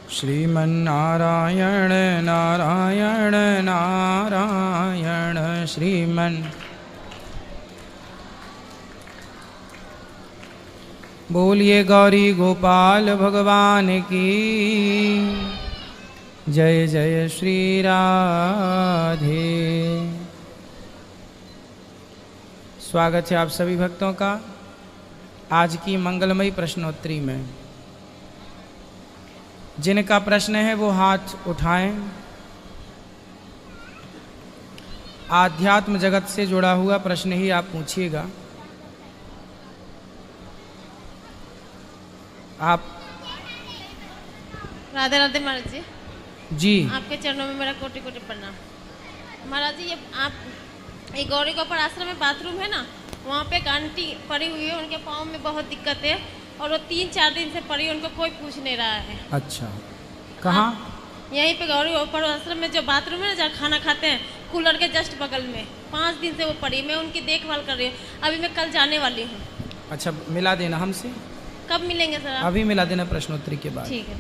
श्रीमन्नारायण नारायण नारायण श्रीमन्। बोलिए गौरी गोपाल भगवान की जय जय श्री राधे। स्वागत है आप सभी भक्तों का आज की मंगलमयी प्रश्नोत्तरी में। जिनका प्रश्न है वो हाथ उठाएं। आध्यात्म जगत से जुड़ा हुआ प्रश्न ही आप पूछिएगा। आप राधे राधे महाराज जी। जी आपके चरणों में मेरा कोटि कोटि प्रणाम। महाराज जी, ये आप ये गौरी गोपाल आश्रम में बाथरूम है ना, वहाँ पे एक आंटी पड़ी हुई है, उनके पाँव में बहुत दिक्कत है और वो 3-4 दिन से पड़ी, उनको कोई पूछ नहीं रहा है। अच्छा, कहाँ? यहीं पे गौरी गोपाल आश्रम में जो बाथरूम है ना, जहाँ खाना खाते हैं, कूलर के जस्ट बगल में 5 दिन से वो पड़ी। मैं उनकी देखभाल कर रही हूँ। अभी मैं कल जाने वाली हूँ। अच्छा, मिला देना हमसे। कब मिलेंगे सर आप? अभी मिला देना प्रश्नोत्तरी के बाद। ठीक है।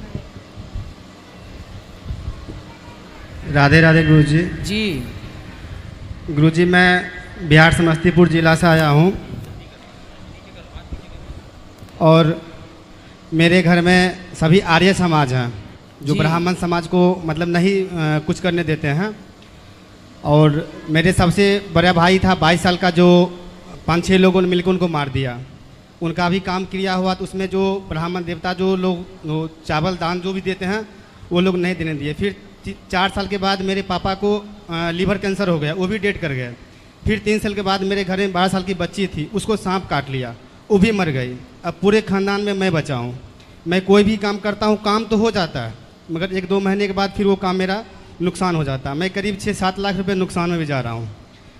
राधे राधे गुरुजी। जी गुरुजी, मैं बिहार समस्तीपुर जिला से आया हूँ और मेरे घर में सभी आर्य समाज हैं जो ब्राह्मण समाज को मतलब नहीं कुछ करने देते हैं। और मेरे सबसे बड़ा भाई था 22 साल का, जो 5-6 लोगों ने मिलकर उनको मार दिया। उनका भी काम क्रिया हुआ तो उसमें जो ब्राह्मण देवता जो लोग चावल दान जो भी देते हैं वो लोग नहीं देने दिए। फिर 4 साल के बाद मेरे पापा को लीवर कैंसर हो गया, वो भी डेड कर गए। फिर 3 साल के बाद मेरे घर में 12 साल की बच्ची थी, उसको सांप काट लिया, वो भी मर गई। अब पूरे ख़ानदान में मैं बचा हूँ। मैं कोई भी काम करता हूँ, काम तो हो जाता है, मगर 1-2 महीने के बाद फिर वो काम मेरा नुकसान हो जाता है। मैं करीब 6-7 लाख रुपये नुकसान में भी जा रहा हूँ।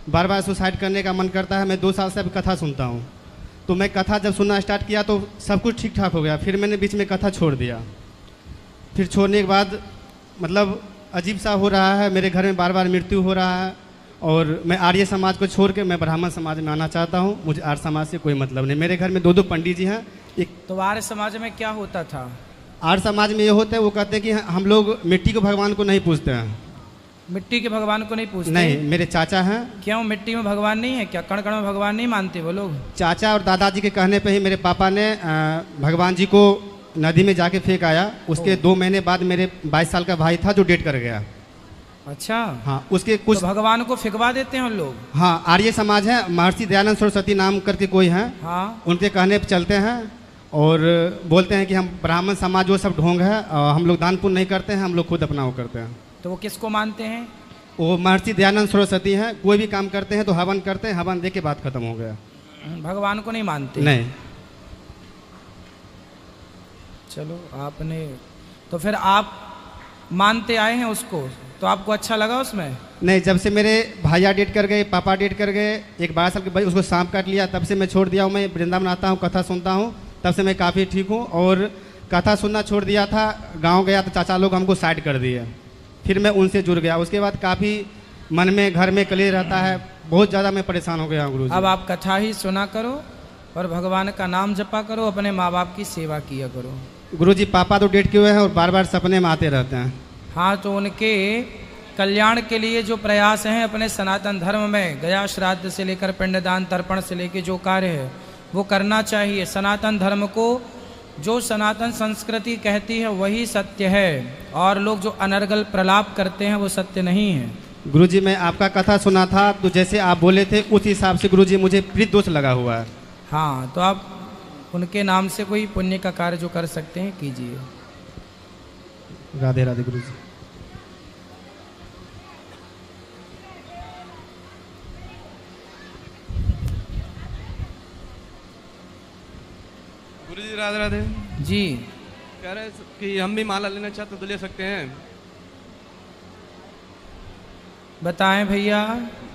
बार बार सुसाइड करने का मन करता है। मैं 2 साल से अभी कथा सुनता हूँ, तो मैं कथा जब सुनना स्टार्ट किया तो सब कुछ ठीक ठाक हो गया। फिर मैंने बीच में कथा छोड़ दिया। फिर छोड़ने के बाद मतलब अजीब सा हो रहा है, मेरे घर में बार बार मृत्यु हो रहा है और मैं आर्य समाज को छोड़ के मैं ब्राह्मण समाज में आना चाहता हूँ। मुझे आर्य समाज से कोई मतलब नहीं। मेरे घर में 2-2 पंडित जी हैं। एक तो आर्य समाज में क्या होता था? आर्य समाज में ये होता है, वो कहते हैं कि हम लोग मिट्टी को भगवान को नहीं पूजते हैं। मिट्टी के भगवान को नहीं पूछते? नहीं, मेरे चाचा हैं। क्यों, मिट्टी में भगवान नहीं है क्या? कण कण में भगवान नहीं मानते वो लोग? चाचा और दादाजी के कहने पे ही मेरे पापा ने भगवान जी को नदी में जाके फेंक आया। उसके 2 महीने बाद मेरे 22 साल का भाई था जो डेट कर गया। अच्छा, हाँ, उसके कुछ तो भगवान को फेंकवा देते हैं उन लोग? हाँ, आर्य समाज है, महर्षि दयानंद सरस्वती नाम करके कोई हैं। हाँ, उनके कहने पे चलते हैं और बोलते हैं कि हम ब्राह्मण समाज वो सब ढोंग है, हम लोग दान पुण्य नहीं करते हैं, हम लोग खुद अपना वो करते हैं। तो वो किसको मानते हैं? वो महर्षि दयानंद सरस्वती हैं। कोई भी काम करते हैं तो हवन करते हैं, हवन दे के बात खत्म हो गया। भगवान को नहीं मानते? नहीं। चलो, आपने तो फिर आप मानते आए हैं उसको, तो आपको अच्छा लगा उसमें? नहीं, जब से मेरे भैया डेट कर गए, पापा डेट कर गए, एक 12 साल के भाई उसको सांप काट लिया, तब से मैं छोड़ दिया हूँ। मैं वृंदावन आता हूँ, कथा सुनता हूँ, तब से मैं काफ़ी ठीक हूँ। और कथा सुनना छोड़ दिया था, गांव गया तो चाचा लोग हमको साइड कर दिए। फिर मैं उनसे जुड़ गया। उसके बाद काफ़ी मन में घर में कलेश रहता है, बहुत ज़्यादा मैं परेशान हो गया हूँ गुरु जी। अब आप कथा ही सुना करो और भगवान का नाम जपा करो, अपने माँ बाप की सेवा किया करो। गुरु जी, पापा तो डेट किए हुए हैं और बार बार सपने में आते रहते हैं। हाँ, तो उनके कल्याण के लिए जो प्रयास हैं अपने सनातन धर्म में, गया श्राद्ध से लेकर पिंडदान तर्पण से लेकर जो कार्य है वो करना चाहिए। सनातन धर्म को जो सनातन संस्कृति कहती है वही सत्य है, और लोग जो अनर्गल प्रलाप करते हैं वो सत्य नहीं है। गुरुजी, मैं आपका कथा सुना था तो जैसे आप बोले थे उस हिसाब से गुरुजी मुझे प्रीत दोष लगा हुआ है। हाँ, तो आप उनके नाम से कोई पुण्य का कार्य जो कर सकते हैं कीजिए। राधे राधे गुरुजी। गुरुजी राधे राधे जी। कह रहे कि हम भी माला लेना चाहते तो ले सकते हैं? बताएं भैया।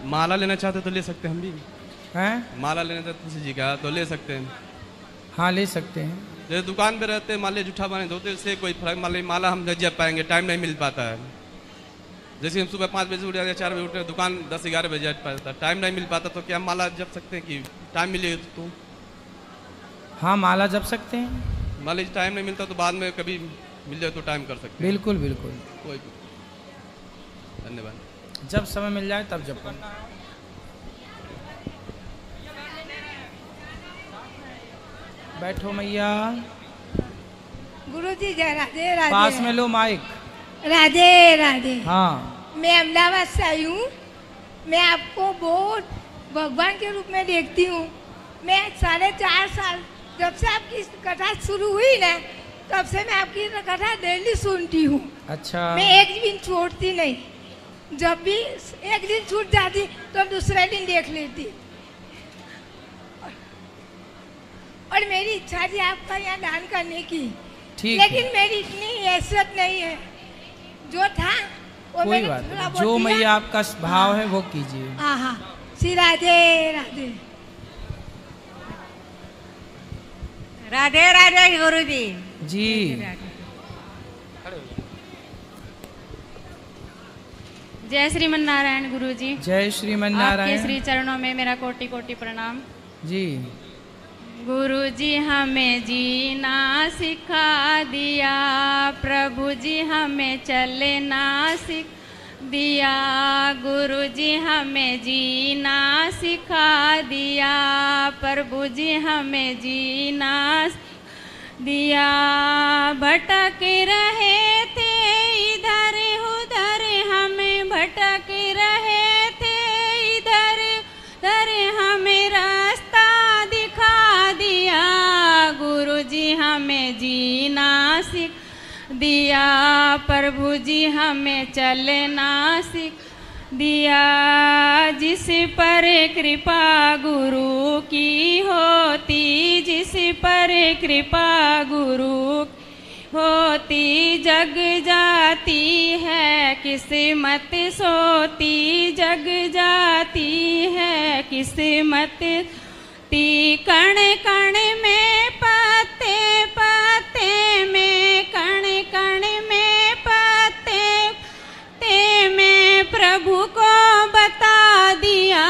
माला लेना चाहते तो ले सकते हैं हम भी? हैं? माला लेना चाहते तुलसी जी का तो ले सकते हैं? हाँ, ले सकते हैं। जैसे दुकान पे रहते माले जूठा बने धोते, उससे कोई फर्क माला हम नहीं जप पाएंगे, टाइम नहीं मिल पाता है। जैसे हम सुबह 5 बजे उठ जाते हैं, 4 बजे उठ रहे, दुकान 10-11 बजे जा पाता, टाइम नहीं मिल पाता, तो क्या हम माला जप सकते हैं कि टाइम मिले तो? हाँ, माला जप सकते हैं। मान लीजिए टाइम नहीं मिलता तो बाद में कभी मिल जाए तो टाइम कर सकते हैं। बिल्कुल बिल्कुल, कोई धन्यवाद। जब समय मिल जाए तब जपो। बैठो मैया, गुरुजी जय राधे राधे। पास में लो माइक। राधे राधे। हाँ, मैं अहमदाबाद से आई हूँ। मैं आपको बहुत भगवान के रूप में देखती हूँ। मैं 4.5 साल जब से आपकी कथा शुरू हुई ना, तब से मैं आपकी कथा डेली सुनती हूँ। अच्छा। मैं एक दिन छोड़ती नहीं। जब भी एक दिन छूट जाती तो दूसरे दिन देख लेती। और मेरी इच्छा थी आपका यहाँ दान करने की, लेकिन मेरी इतनी हैसियत नहीं है। जो था वो कोई मैंने बात थोड़ा नहीं, बहुत जो दिया। मैया आपका भाव है वो कीजिए। हाँ हाँ, श्री राधे राधे। राधे राधे गुरुजी जी। जय श्रीमन नारायण गुरुजी। जय श्रीमन आपके नारायण। श्री चरणों में मेरा कोटि कोटि प्रणाम। जी। गुरुजी हमें जीना सिखा दिया, प्रभु जी हमें चलना सिखा दिया। गुरुजी हमें जीना सिखा दिया, प्रभु जी हमें जीना दिया। भटक रहे थे इधर उधर, हमें भटक रहे थे इधर उधर, हमें रास्ता दिखा दिया। गुरुजी हमें जीना सिखा दिया, प्रभु जी हमें चलना सिखा दिया। जिस पर कृपा गुरु की होती, जिस पर कृपा गुरु होती, जग जाती है किस्मत सोती, जग जाती है किस्मत ती। कण कण में पत्ते पत्ते में, कण कण में पत्ते पत्ते में, प्रभु को बता दिया।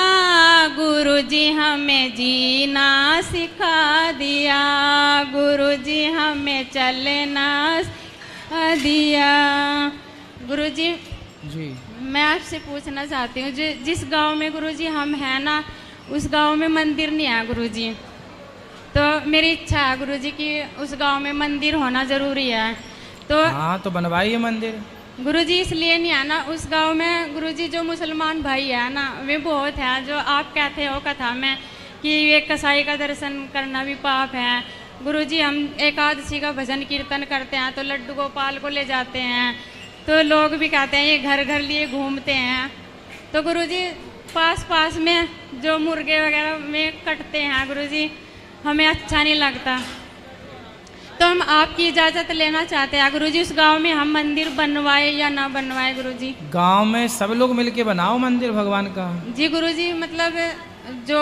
गुरुजी हमें जीना सिखा दिया, गुरुजी हमें चलना सिखा दिया। गुरुजी जी। मैं आपसे पूछना चाहती हूँ, जिस गांव में गुरुजी हम हैं ना, उस गांव में मंदिर नहीं है गुरुजी। तो मेरी इच्छा है गुरुजी कि उस गांव में मंदिर होना जरूरी है। तो हाँ, तो बनवाइए मंदिर। गुरुजी इसलिए नहीं है ना उस गांव में गुरुजी, जो मुसलमान भाई है ना वे बहुत है। जो आप कहते हो कथा में कि ये कसाई का दर्शन करना भी पाप है। गुरुजी हम एकादशी का भजन कीर्तन करते हैं तो लड्डू गोपाल को ले जाते हैं, तो लोग भी कहते हैं ये घर घर लिए घूमते हैं। तो गुरुजी पास पास में जो मुर्गे वगैरह में कटते हैं गुरुजी, हमें अच्छा नहीं लगता। तो हम आपकी इजाज़त लेना चाहते हैं गुरुजी, उस गांव में हम मंदिर बनवाए या ना बनवाए गुरुजी। गांव में सब लोग मिलके बनाओ मंदिर भगवान का। जी गुरुजी, मतलब जो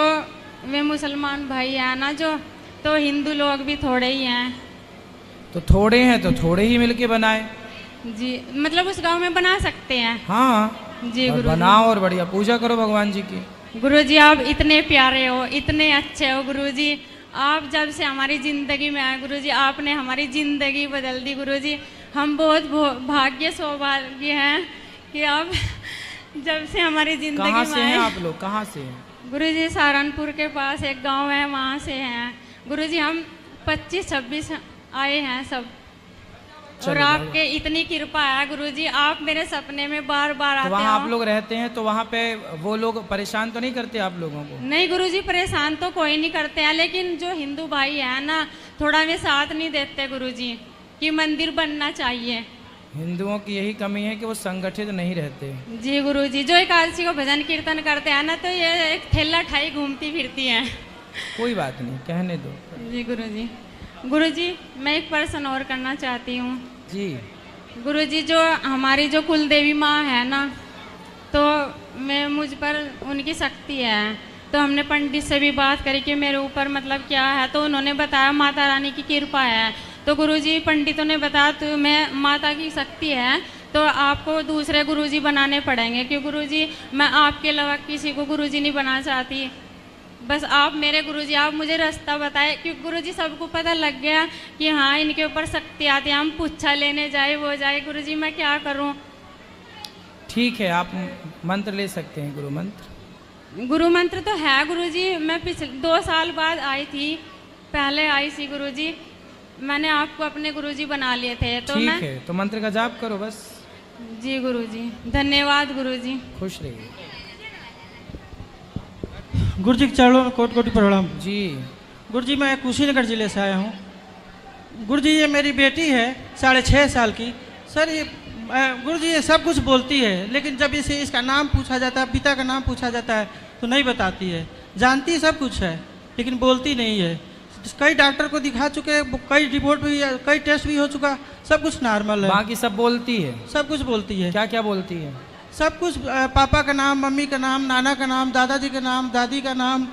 वे मुसलमान भाई हैं ना, जो तो हिंदू लोग भी थोड़े ही हैं। तो थोड़े हैं तो थोड़े ही मिलके बनाए। जी मतलब उस गांव में बना सकते हैं। हाँ जी और गुरुजी। बनाओ और बढ़िया पूजा करो भगवान जी की। गुरुजी आप इतने प्यारे हो, इतने अच्छे हो गुरुजी। आप जब से हमारी ज़िंदगी में आए गुरुजी, आपने हमारी ज़िंदगी बदल दी गुरुजी। हम बहुत भाग्य सौभाग्य हैं कि आप जब से हमारी ज़िंदगी कहाँ में से हैं आए। आप लोग, कहाँ से हैं? गुरुजी सहारनपुर के पास एक गांव है, वहाँ से हैं गुरुजी। हम 25-26 आए हैं सब। और आपके इतनी कृपा है गुरुजी, आप मेरे सपने में बार बार तो आते वहाँ हो। आप लोग रहते हैं तो वहाँ पे वो लोग परेशान तो नहीं करते आप लोगों को? नहीं गुरुजी, परेशान तो कोई नहीं करते हैं, लेकिन जो हिंदू भाई है ना थोड़ा वे साथ नहीं देते गुरुजी कि मंदिर बनना चाहिए। हिंदुओं की यही कमी है कि वो संगठित नहीं रहते। जी गुरुजी, जो एकादशी को भजन कीर्तन करते हैं ना, तो ये एक ठेला ठाई घूमती फिरती हैं। कोई बात नहीं, कहने दो। जी गुरुजी। गुरुजी मैं एक प्रश्न और करना चाहती हूँ। जी। गुरुजी जो हमारी जो कुल देवी माँ है ना, तो मैं मुझ पर उनकी शक्ति है। तो हमने पंडित से भी बात करी कि मेरे ऊपर मतलब क्या है, तो उन्होंने बताया माता रानी की कृपा है। तो गुरुजी पंडितों ने बताया तो मैं माता की शक्ति है, तो आपको दूसरे गुरुजी बनाने पड़ेंगे, क्योंकि गुरुजी मैं आपके अलावा किसी को गुरुजी नहीं बना चाहती। बस आप मेरे गुरुजी, आप मुझे रास्ता बताए, क्योंकि गुरुजी सबको पता लग गया कि हाँ इनके ऊपर शक्ति आती है, हम पुच्छा लेने जाए वो जाए। गुरुजी मैं क्या करूं? ठीक है, आप मंत्र ले सकते हैं, गुरु मंत्र। गुरु मंत्र तो है गुरुजी, मैं पिछले 2 साल बाद आई थी, पहले आई थी गुरुजी, मैंने आपको अपने गुरुजी बना लिए थे। तो ठीक मैं है, तो मंत्र का जाप करो बस। जी गुरुजी, धन्यवाद गुरुजी। खुश रहिए। गुरुजी के चरणों में कोटि कोटि प्रणाम। जी गुरुजी मैं कुशीनगर जिले से आया हूँ। गुरुजी ये मेरी बेटी है 6.5 साल की। सर ये गुरुजी ये सब कुछ बोलती है, लेकिन जब इसे इसका नाम पूछा जाता है, पिता का नाम पूछा जाता है तो नहीं बताती है। जानती सब कुछ है लेकिन बोलती नहीं है। कई डॉक्टर को दिखा चुके हैं, कई रिपोर्ट भी, कई टेस्ट भी हो चुका, सब कुछ नॉर्मल है। बाकी सब बोलती है? सब कुछ बोलती है। क्या क्या बोलती है? सब कुछ, पापा का नाम, मम्मी का नाम, नाना का नाम, दादाजी का नाम, दादी का नाम।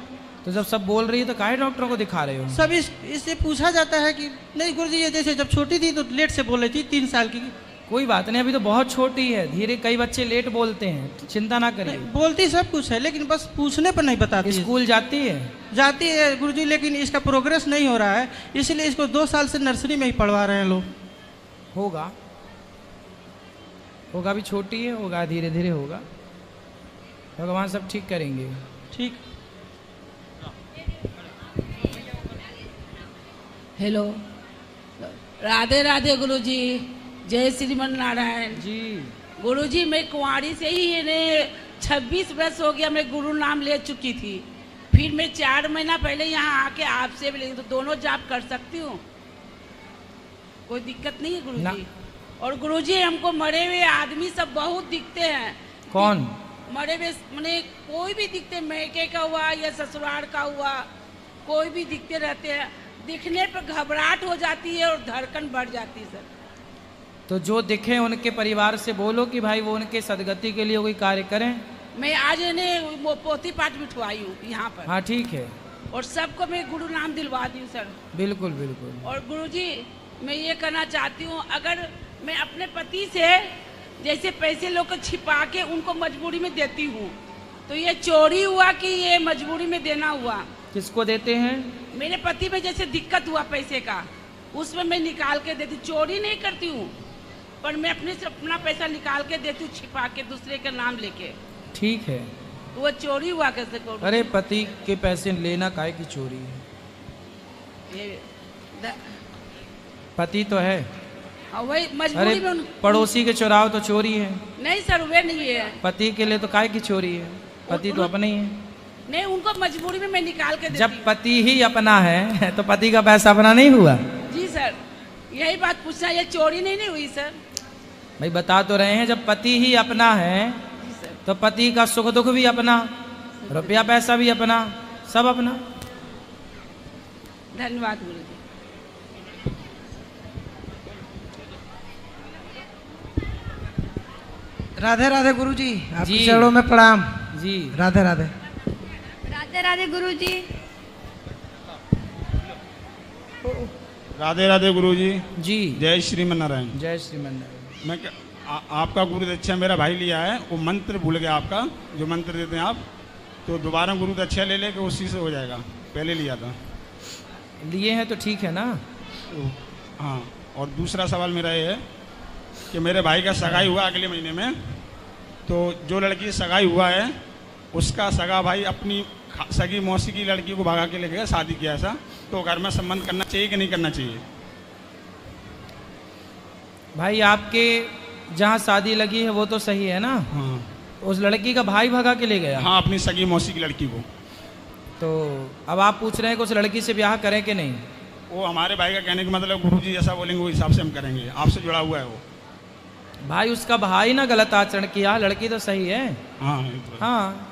तो जब सब बोल रही है तो काहे डॉक्टरों को दिखा रहे हो? सब इससे पूछा जाता है कि नहीं गुरुजी ये जैसे जब छोटी थी तो लेट से बोल रही थी, 3 साल की। कोई बात नहीं, अभी तो बहुत छोटी है, धीरे, कई बच्चे लेट बोलते हैं, चिंता ना करिए। बोलती सब कुछ है लेकिन बस पूछने पर नहीं बताती। स्कूल जाती है? जाती है गुरुजी, लेकिन इसका प्रोग्रेस नहीं हो रहा है, इसलिए इसको 2 साल से नर्सरी में ही पढ़वा रहे हैं लोग। होगा होगा, अभी छोटी है, होगा, धीरे धीरे होगा, भगवान सब ठीक करेंगे। ठीक। हेलो, राधे राधे गुरुजी, जय श्रीमन नारायण जी। गुरुजी मैं कुंवारी से ही इन्हें 26 वर्ष हो गया, मैं गुरु नाम ले चुकी थी। फिर मैं 4 महीना पहले यहाँ आके आपसे भी, तो दोनों जाप कर सकती हूँ, कोई दिक्कत नहीं है गुरुजी। और गुरुजी हमको मरे हुए आदमी सब बहुत दिखते हैं। कौन? मरे हुए मैंने कोई भी दिखते, मैके का हुआ या ससुराल का हुआ, कोई भी दिखते रहते हैं। दिखने पर घबराहट हो जाती है और धड़कन बढ़ जाती है सर। तो जो दिखे उनके परिवार से बोलो कि भाई वो उनके सदगति के लिए कोई कार्य करें। मैं आज इन्हें वो पोथी पाठ बिठवाई हूँ यहाँ पर। हाँ ठीक है। और सबको मैं गुरु नाम दिलवा दी हूँ सर। बिल्कुल बिल्कुल। और गुरुजी मैं ये करना चाहती हूँ, अगर मैं अपने पति से जैसे पैसे लोग छिपा के उनको मजबूरी में देती हूँ, तो ये चोरी हुआ कि ये मजबूरी में देना हुआ? किसको देते हैं? मेरे पति में जैसे दिक्कत हुआ पैसे का, उसमें मैं निकाल के देती, चोरी नहीं करती हूँ, पर मैं अपने से अपना पैसा निकाल के देती हूँ छिपा के दूसरे का नाम लेके। ठीक है। तो वो चोरी हुआ कैसे? अरे पति के पैसे लेना काहे की चोरी है? ये पति तो है। वही मजबूरी में पड़ोसी के चुराव तो चोरी है। नहीं सर, वे नहीं है। पति के लिए तो काहे की चोरी है? पति तो अपने ही है। नहीं, उनको मजबूरी में मैं निकाल के देती। जब पति ही अपना है तो पति का पैसा अपना नहीं हुआ? जी सर, यही बात पूछना, ये चोरी नहीं हुई सर? भाई बता तो रहे हैं, जब पति ही अपना है तो पति का सुख दुख भी अपना, रुपया पैसा भी अपना, सब अपना। धन्यवाद गुरु जी। राधे राधे गुरु जी, आपके जी। चरणों में प्रणाम। जी राधे राधे। राधे राधे गुरु जी। राधे राधे गुरु जी। जी जय श्रीमन नारायण। जय श्रीमन नारायण। मैं आपका गुरु दक्षा मेरा भाई लिया है, वो मंत्र भूल गया आपका, जो मंत्र देते हैं आप, तो दोबारा गुरु दक्षा ले लेके उसी से हो जाएगा, पहले लिया था। लिए हैं तो ठीक है ना? हाँ, और दूसरा सवाल मेरा ये है कि मेरे भाई का सगाई हुआ अगले महीने में, तो जो लड़की सगाई हुआ है उसका सगा भाई अपनी सगी मौसी की लड़की को भगा के लेके गया, शादी किया ऐसा, तो घर में संबंध करना चाहिए कि नहीं करना चाहिए? भाई आपके जहाँ शादी लगी है वो तो सही है ना? हाँ। उस लड़की का भाई भगा के ले गया? हाँ, अपनी सगी मौसी की लड़की को। तो अब आप पूछ रहे हैं कि उस लड़की से ब्याह करें कि नहीं? वो हमारे भाई का कहने का मतलब गुरुजी जैसा बोलेंगे वो हिसाब से हम करेंगे, आपसे जुड़ा हुआ है वो। भाई उसका भाई ना गलत आचरण किया, लड़की तो सही है। हाँ हाँ,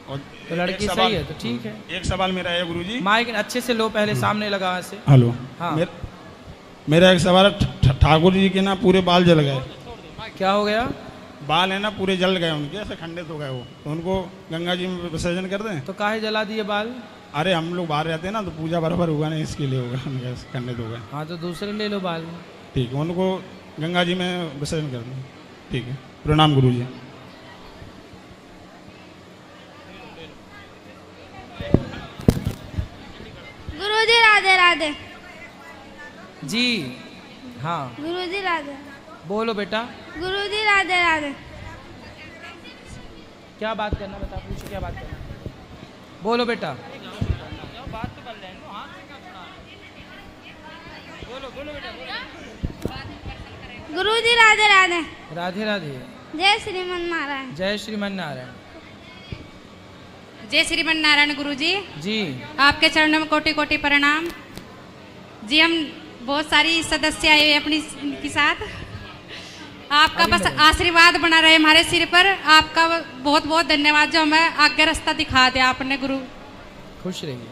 और तो लड़की सही है तो ठीक है। एक सवाल मेरा है गुरुजी। माइक अच्छे से लो, पहले सामने लगा से। हेलो। हाँ। मेरा एक सवाल है, ठाकुर जी के ना पूरे बाल जल गए। क्या हो गया? बाल है ना पूरे जल गए उनके, ऐसे खंडित हो गए वो, तो उनको गंगा जी में विसर्जन कर दें? तो काहे जला दिए बाल? अरे हम लोग बाहर रहते हैं ना, तो पूजा बराबर होगा नहीं, इसके लिए होगा, उनके खंडित हो गए। हाँ तो दूसरे ले लो बाल। ठीक है, उनको गंगा जी में विसर्जन कर दें। ठीक है, प्रणाम गुरु जी। जी हाँ गुरुजी राधे। बोलो बेटा। गुरुजी राधे राधे। क्या बात करना बता, पूछो क्या बात करना। बोलो बेटा। गुरुजी राधे राधे। राधे राधे। जय श्रीमन नारायण। जय श्रीमन नारायण। जय श्रीमन नारायण गुरुजी। जी आपके चरणों में कोटि कोटि प्रणाम जी। हम बहुत सारी सदस्य आए हैं अपनी के साथ। आपका बस आशीर्वाद बना रहे हमारे सिर पर। आपका बहुत बहुत धन्यवाद जो हमें आगे रास्ता दिखा दिया आपने गुरु। खुश रहिए।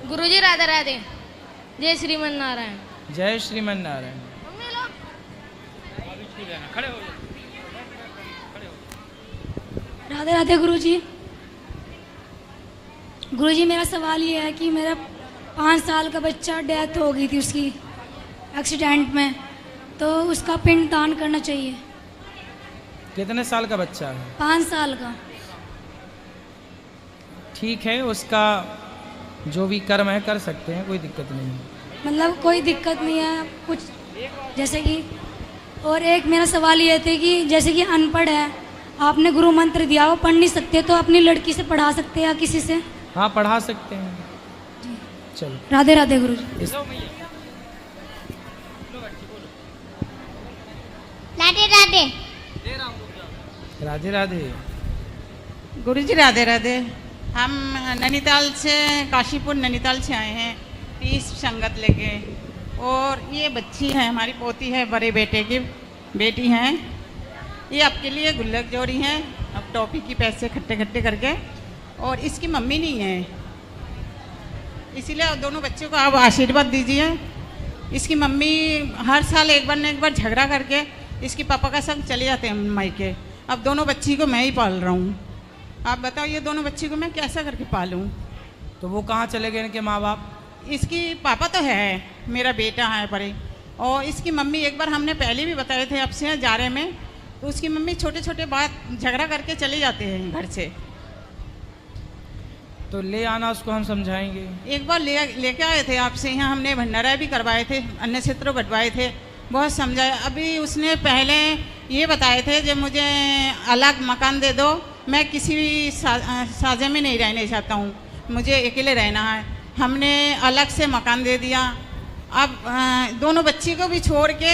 गुरुजी राधे राधे। जय श्रीमन नारायण। जय श्रीमन नारायण। राधे राधे गुरुजी। गुरुजी मेरा सवाल ये है कि मेरा 5 साल का बच्चा डेथ हो गई थी उसकी एक्सीडेंट में, तो उसका पिंड दान करना चाहिए। कितने साल का बच्चा है? 5 साल का। ठीक है, उसका जो भी कर्म है कर सकते हैं, कोई दिक्कत नहीं है। मतलब कोई दिक्कत नहीं है कुछ, जैसे कि। और एक मेरा सवाल ये थे कि जैसे कि अनपढ़ है, आपने गुरु मंत्र दिया, वो पढ़ नहीं सकते, तो अपनी लड़की से पढ़ा सकते हैं या किसी से? हाँ पढ़ा सकते हैं। चलो राधे राधे गुरु जी। राधे राधे। राधे राधे। गुरुजी राधे राधे। हम नैनीताल से, काशीपुर नैनीताल से आए हैं 30 संगत लेके। और ये बच्ची है, हमारी पोती है, बड़े बेटे की बेटी हैं। ये आपके लिए गुल्लक जोड़ी हैं, अब टॉफी की पैसे इकट्ठे इकट्ठे करके। और इसकी मम्मी नहीं है, इसीलिए आप दोनों बच्चों को आप आशीर्वाद दीजिए। इसकी मम्मी हर साल एक बार न एक बार झगड़ा करके इसके पापा का संग चले जाते हैं मायके। अब दोनों बच्ची को मैं ही पाल रहा हूँ। आप बताओ ये दोनों बच्ची को मैं कैसा करके पालूं? तो वो कहाँ चले गए इनके माँ बाप? इसकी पापा तो है, मेरा बेटा है परे। और इसकी मम्मी एक बार हमने पहले भी बताए थे आपसे जारे में, तो उसकी मम्मी छोटे छोटे बात झगड़ा करके चले जाते हैं घर से। तो ले आना, उसको हम समझाएंगे। एक बार लेके आए थे आपसे यहाँ, हमने भंडारा भी करवाए थे, अन्य क्षेत्रों बंटवाए थे, बहुत समझाया। अभी उसने पहले ये बताए थे जब मुझे अलग मकान दे दो, मैं किसी भी साझे में नहीं रहना चाहता हूँ, मुझे अकेले रहना है। हमने अलग से मकान दे दिया। अब दोनों बच्ची को भी छोड़ के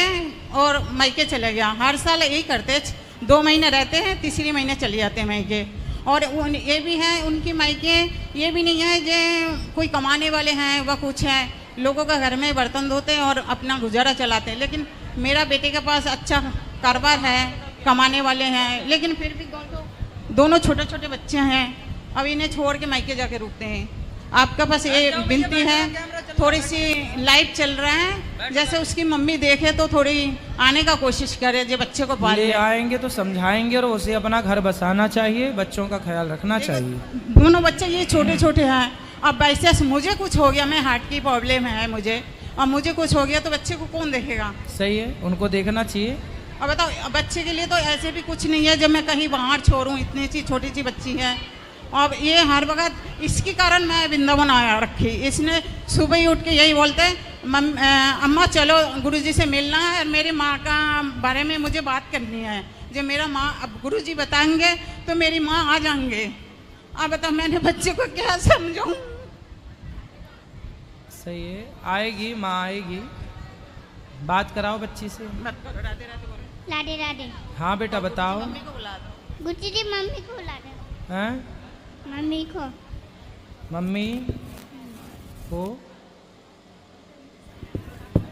और मायके चले गया। हर साल यही करते, 2 महीने रहते हैं, तीसरी महीने चले जाते हैं मायके। और ये भी है उनकी मायके, ये भी नहीं है जो कोई कमाने वाले हैं वह कुछ है, लोगों का घर में बर्तन धोते हैं और अपना गुजारा चलाते हैं। लेकिन मेरा बेटे के पास अच्छा कारोबार है, कमाने वाले हैं, लेकिन फिर भी दोनों छोटे छोटे बच्चे हैं। अब इन्हें छोड़ के मायके जाके रुकते हैं। आपका पास ये विनती है, थोड़ी सी लाइफ चल रहा है, जैसे उसकी मम्मी देखे तो थोड़ी आने का कोशिश करे, जो बच्चे को पाले। ले आएंगे तो समझाएंगे और उसे अपना घर बसाना चाहिए, बच्चों का ख्याल रखना चाहिए। दोनों बच्चे ये छोटे छोटे हैं। अब वैसे मुझे कुछ हो गया, मैं हार्ट की प्रॉब्लम है मुझे, अब मुझे कुछ हो गया तो बच्चे को कौन देखेगा? सही है, उनको देखना चाहिए। अब बताओ, बच्चे के लिए तो ऐसे भी कुछ नहीं है जब मैं कहीं बाहर छोड़ूं, इतनी सी छोटी सी बच्ची है। अब ये हर वक्त इसके कारण मैं वृंदावन आया रखी। इसने सुबह ही उठ के यही बोलते, अम्मा चलो गुरुजी से मिलना है और मेरी माँ का बारे में मुझे बात करनी है। जब मेरा माँ अब गुरुजी बताएंगे तो मेरी माँ आ जाएंगे। अब बताओ मैंने बच्चे को क्या समझाऊं? सही है, आएगी माँ आएगी, बात कराओ बच्ची से। राधे राधे। हाँ बेटा बताओ। गुरुजी जी मम्मी को बुला दो। हैं? मम्मी को। मम्मी को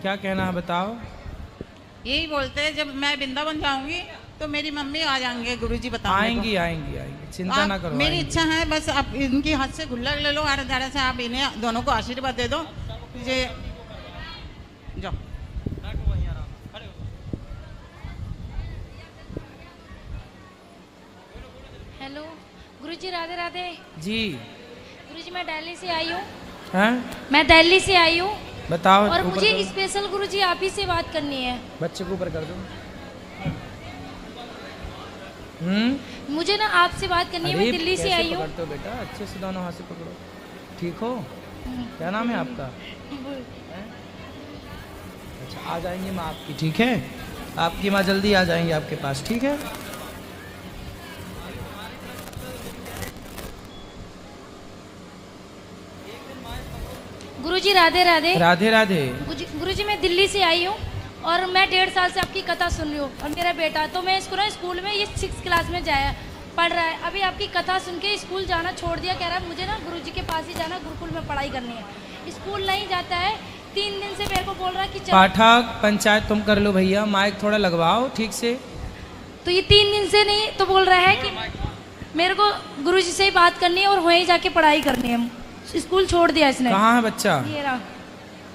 क्या कहना है बताओ। यही बोलते हैं जब मैं वृंदावन जाऊंगी तो मेरी मम्मी आ जाएंगे, गुरुजी बताएंगे। आएंगी आएंगी आएंगी, चिंता ना करो। मेरी इच्छा है बस आप इनकी हाथ से गुल्लक ले लो और ज़रा से आप इन्हें दोनों को आशीर्वाद दे दो। मुझे जाओ। हेलो गुरुजी, राधे राधे जी। गुरुजी मैं दिल्ली से आई हूँ। हैं? मैं दिल्ली से आई हूँ। बताओ। और मुझे स्पेशल गुरुजी आप ही से बात करनी है। बच्चे को ऊपर कर दो। मुझे ना आपसे बात करनी है, मैं दिल्ली से आई हूँ। पकड़ते हो बेटा, अच्छे से दोनों हाथ से पकड़ो। ठीक हो? क्या नाम है आपका? आ जाएंगी माँ आपकी, ठीक है? आपकी माँ जल्दी आ जाएंगी आपके पास, ठीक है? गुरुजी राधे राधे। राधे राधे। गुरुजी मैं दिल्ली से आई हूँ और मैं 1.5 साल से आपकी कथा सुन रही हूँ। और मेरा बेटा तो मैं इसको ना स्कूल में ये 6th क्लास में जाया पढ़ रहा है। अभी आपकी कथा सुन के स्कूल जाना छोड़ दिया, कह रहा है मुझे ना गुरुजी के पास ही जाना, गुरुकुल में पढ़ाई करनी है। स्कूल नहीं जाता है, 3 दिन से मेरे को बोल रहा है कि पाठक पंचायत तुम कर लो भैया, माइक थोड़ा लगवाओ ठीक से। तो ये 3 दिन से नहीं तो बोल रहा है कि मेरे को गुरुजी से ही बात करनी है और वहीं जाके पढ़ाई करनी है। स्कूल छोड़ दिया इसने। कहाँ है बच्चा? ये रहा।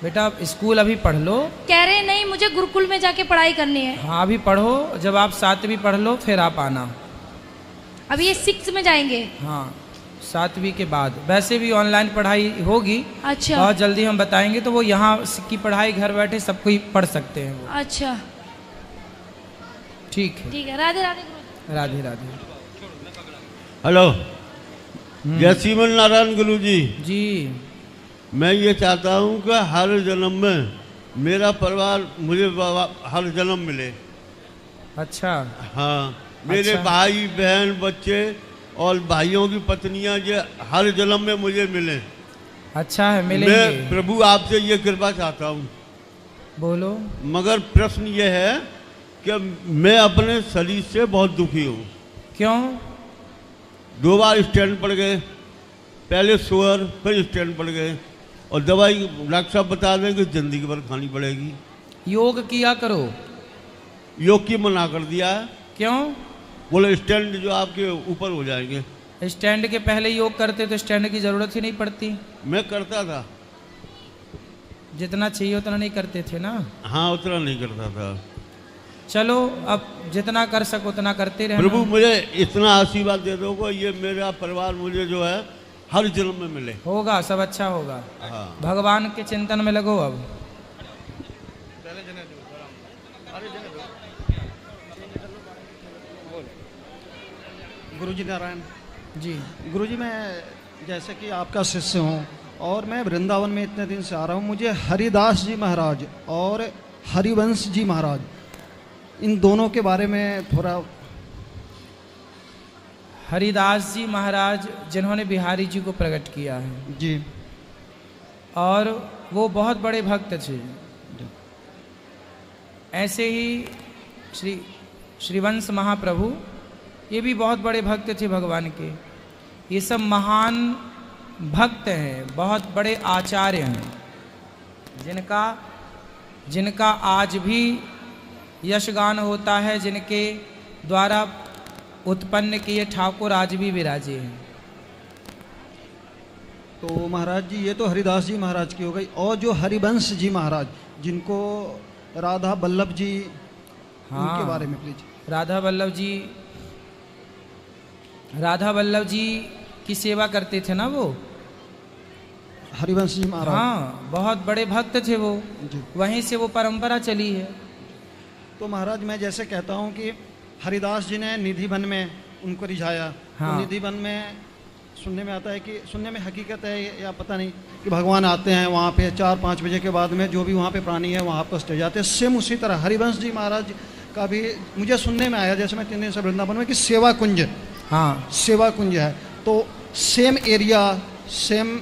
बेटा स्कूल अभी पढ़ लो। कह रहे नहीं मुझे गुरुकुल में जाके पढ़ाई करनी है। हाँ अभी पढ़ो, जब आप 7वीं पढ़ लो फिर आप आना। अभी ये 6 में जाएंगे। हाँ 7वीं के बाद वैसे भी ऑनलाइन पढ़ाई होगी। अच्छा। बहुत जल्दी हम बताएंगे, तो वो यहाँ की पढ़ाई घर बैठे सब कोई पढ़ सकते हैं वो। अच्छा ठीक है। ठीक है। राधे राधे गुरुजी। राधे राधे। हेलो, जय श्रीमन नारायण गुरु जी। जी मैं ये चाहता हूँ कि हर जन्म में मेरा परिवार मुझे हर जन्म मिले। अच्छा। हाँ मेरे अच्छा। भाई बहन बच्चे और भाइयों की पत्नियाँ ये हर जन्म में मुझे मिले। अच्छा है, मिलेंगे। मैं प्रभु आपसे ये कृपा चाहता हूँ। बोलो। मगर प्रश्न ये है कि मैं अपने शरीर से बहुत दुखी हूँ। क्यों? 2 बार स्टैंड पड़ गए, पहले शुगर फिर स्टैंड पड़ गए, और दवाई डॉक्टर साहब बता दें कि जिंदगी भर खानी पड़ेगी। योग किया करो। योग की मना कर दिया है। क्यों? बोले स्टैंड जो आपके ऊपर हो जाएंगे। स्टैंड के पहले योग करते तो स्टैंड की जरूरत ही नहीं पड़ती। मैं करता था। जितना चाहिए उतना नहीं करते थे ना। हाँ उतना नहीं करता था। चलो अब जितना कर सको उतना करते रहना। प्रभु मुझे इतना आशीर्वाद दे दो को ये मेरा परिवार मुझे जो है हर जन्म में मिले। होगा, सब अच्छा होगा। हाँ। भगवान के चिंतन में लगो अब। गुरुजी नारायण जी। गुरुजी मैं जैसे कि आपका शिष्य हूँ और मैं वृंदावन में इतने दिन से आ रहा हूँ। मुझे हरिदास जी महाराज और हरिवंश जी महाराज, इन दोनों के बारे में थोड़ा। हरिदास जी महाराज जिन्होंने बिहारी जी को प्रकट किया है जी, और वो बहुत बड़े भक्त थे। ऐसे ही श्रीवंश महाप्रभु ये भी बहुत बड़े भक्त थे भगवान के। ये सब महान भक्त हैं, बहुत बड़े आचार्य हैं, जिनका आज भी यशगान होता है, जिनके द्वारा उत्पन्न किए ठाकुर आज भी विराजे हैं। तो महाराज जी ये तो हरिदास जी महाराज की हो गई, और जो हरिवंश जी महाराज जिनको राधा वल्लभ जी, हाँ, उनके बारे में प्लीज। राधा वल्लभ जी की सेवा करते थे ना वो हरिवंश जी महाराज। हाँ बहुत बड़े भक्त थे वो, वहीं से वो परंपरा चली है। तो महाराज मैं जैसे कहता हूँ कि हरिदास जी ने निधि वन में उनको रिझाया। हाँ। तो निधि वन में सुनने में आता है कि, सुनने में हकीकत है या पता नहीं, कि भगवान आते हैं वहाँ पे 4-5 बजे के बाद में जो भी वहाँ पे प्राणी है वहाँ पर स्टे जाते हैं। सेम उसी तरह हरिवंश जी महाराज का भी मुझे सुनने में आया, जैसे मैं 3 दिन से वृंदावन में, कि सेवा कुंज, हाँ सेवा कुंज है। तो सेम एरिया, सेम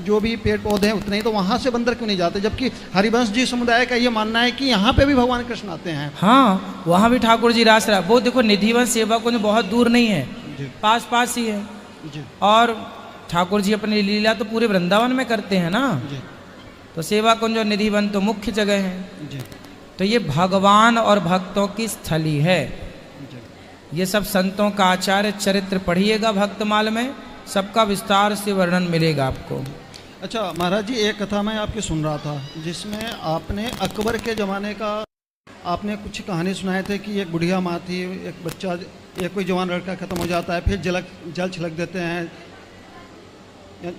जो भी पेड़ पौधे हैं उतने ही, तो वहाँ से बंदर क्यों नहीं जाते? जबकि हरिवंश जी समुदाय का ये मानना है कि यहाँ पे भी भगवान कृष्ण आते हैं। हाँ वहाँ भी ठाकुर जी रास रहा। वो देखो निधिवन सेवा कुंज बहुत दूर नहीं है, पास पास ही है जी। और ठाकुर जी अपनी लीला तो पूरे वृंदावन में करते हैं ना जी। तो सेवा कुंज और निधिवन तो मुख्य जगह है जी। तो ये भगवान और भक्तों की स्थली है। ये सब संतों का आचार्य चरित्र पढ़िएगा भक्तमाल में, सबका विस्तार से वर्णन मिलेगा आपको। अच्छा महाराज जी एक कथा मैं आपकी सुन रहा था जिसमें आपने अकबर के ज़माने का आपने कुछ कहानी सुनाए थे कि एक बुढ़िया माँ थी, एक बच्चा, एक कोई जवान लड़का ख़त्म हो जाता है, फिर जल छिड़क देते हैं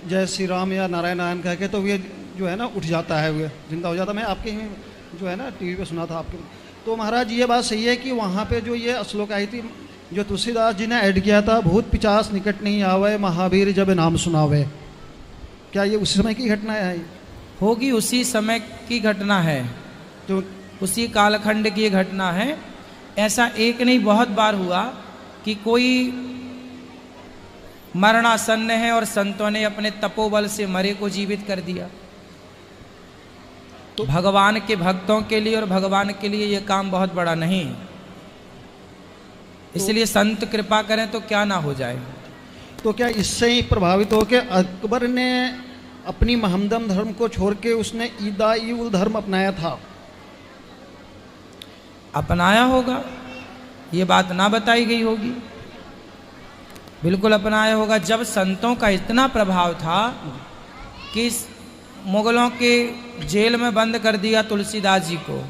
जय श्री राम या नारायण नारायण कह के, तो ये जो है ना उठ जाता है, वो जिंदा हो जाता है। मैं आपके ही जो है ना टीवी पे सुना था आपके। तो महाराज ये बात सही है कि वहाँ पे जो ये श्लोक आई थी जो तुलसीदास जी ने ऐड किया था, भूत पिचास निकट नहीं आवे महावीर जब नाम सुनावे, क्या ये उसी समय की घटना है? होगी, उसी समय की घटना है। तो उसी कालखंड की ये घटना है। ऐसा एक नहीं बहुत बार हुआ कि कोई मरणासन्न है और संतों ने अपने तपोबल से मरे को जीवित कर दिया। तो भगवान के भक्तों के लिए और भगवान के लिए ये काम बहुत बड़ा नहीं, इसलिए संत कृपा करें तो क्या ना हो जाए। तो क्या इससे ही प्रभावित होकर अकबर ने अपनी महमदम धर्म को छोड़ के उसने ईदा-ई-उल धर्म अपनाया था? अपनाया होगा, ये बात ना बताई गई होगी। बिल्कुल अपनाया होगा। जब संतों का इतना प्रभाव था कि मुगलों के जेल में बंद कर दिया तुलसीदास जी को,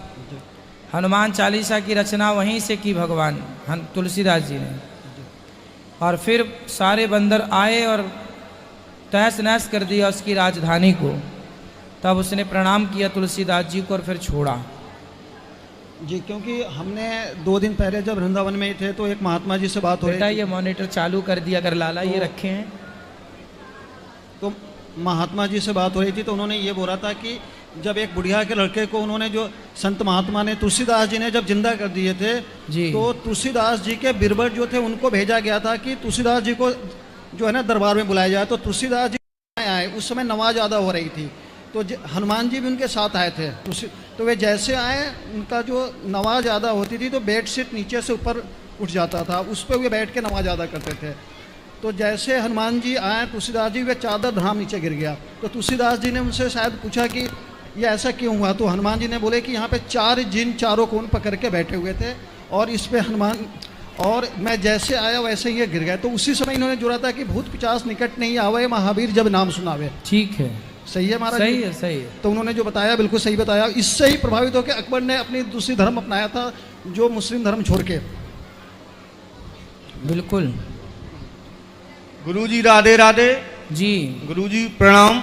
हनुमान चालीसा की रचना वहीं से की भगवान तुलसीदास जी ने, और फिर सारे बंदर आए और तहस नहस कर दिया उसकी राजधानी को, तब उसने प्रणाम किया तुलसीदास जी को और फिर छोड़ा। जी, क्योंकि हमने 2 दिन पहले जब वृंदावन में ही थे तो एक महात्मा जी से बात हो रही थी। ये मॉनिटर चालू कर दिया अगर लाला, ये रखे हैं। तो महात्मा जी से बात हो रही थी तो उन्होंने ये बोला था कि जब एक बुढ़िया के लड़के को उन्होंने, जो संत महात्मा ने तुलसीदास जी ने जब जिंदा कर दिए थे जी, तो तुलसीदास जी के बिरबल जो थे उनको भेजा गया था कि तुलसीदास जी को जो है ना दरबार में बुलाया जाए। तो तुलसीदास जी आए, उस समय नमाज ज़्यादा हो रही थी, तो हनुमान जी भी उनके साथ आए थे। तो वे जैसे आए, उनका जो नमाज ज़्यादा होती थी तो बेड शीट नीचे से ऊपर उठ जाता था, उस पर वे बैठ के नमाज ज़्यादा करते थे। तो जैसे हनुमान जी आए तुलसीदास जी, वे चादर धाम नीचे गिर गया। तो तुलसीदास जी ने उनसे शायद पूछा कि ये ऐसा क्यों हुआ, तो हनुमान जी ने बोले कि यहाँ पे 4 जिन चारों कोन पकड़ के बैठे हुए थे और इस पे हनुमान, और मैं जैसे आया वैसे ही ये गिर गए। तो उसी समय इन्होंने जोड़ा था कि भूत पिचास निकट नहीं आवे, महावीर जब नाम सुनावे। ठीक है, सही है महाराज? सही है, सही है। तो उन्होंने जो बताया बिल्कुल सही बताया। इससे ही प्रभावित होकर अकबर ने अपनी दूसरी धर्म अपनाया था, जो मुस्लिम धर्म छोड़ के। बिल्कुल। गुरुजी राधे राधे जी। गुरुजी प्रणाम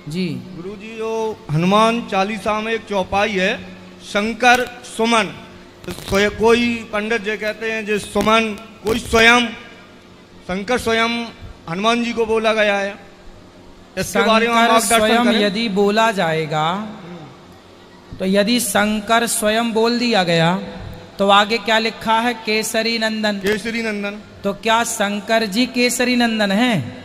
जी। गुरुजी, जो हनुमान चालीसा में एक चौपाई है, शंकर सुमन, कोई पंडित जी कहते हैं जो सुमन, कोई स्वयं, शंकर स्वयं हनुमान जी को बोला गया है। इसके बारे में आप स्वयं यदि बोला जाएगा तो यदि शंकर स्वयं बोल दिया गया तो आगे क्या लिखा है? केसरी नंदन। केसरी नंदन। तो क्या शंकर जी केसरी नंदन हैं?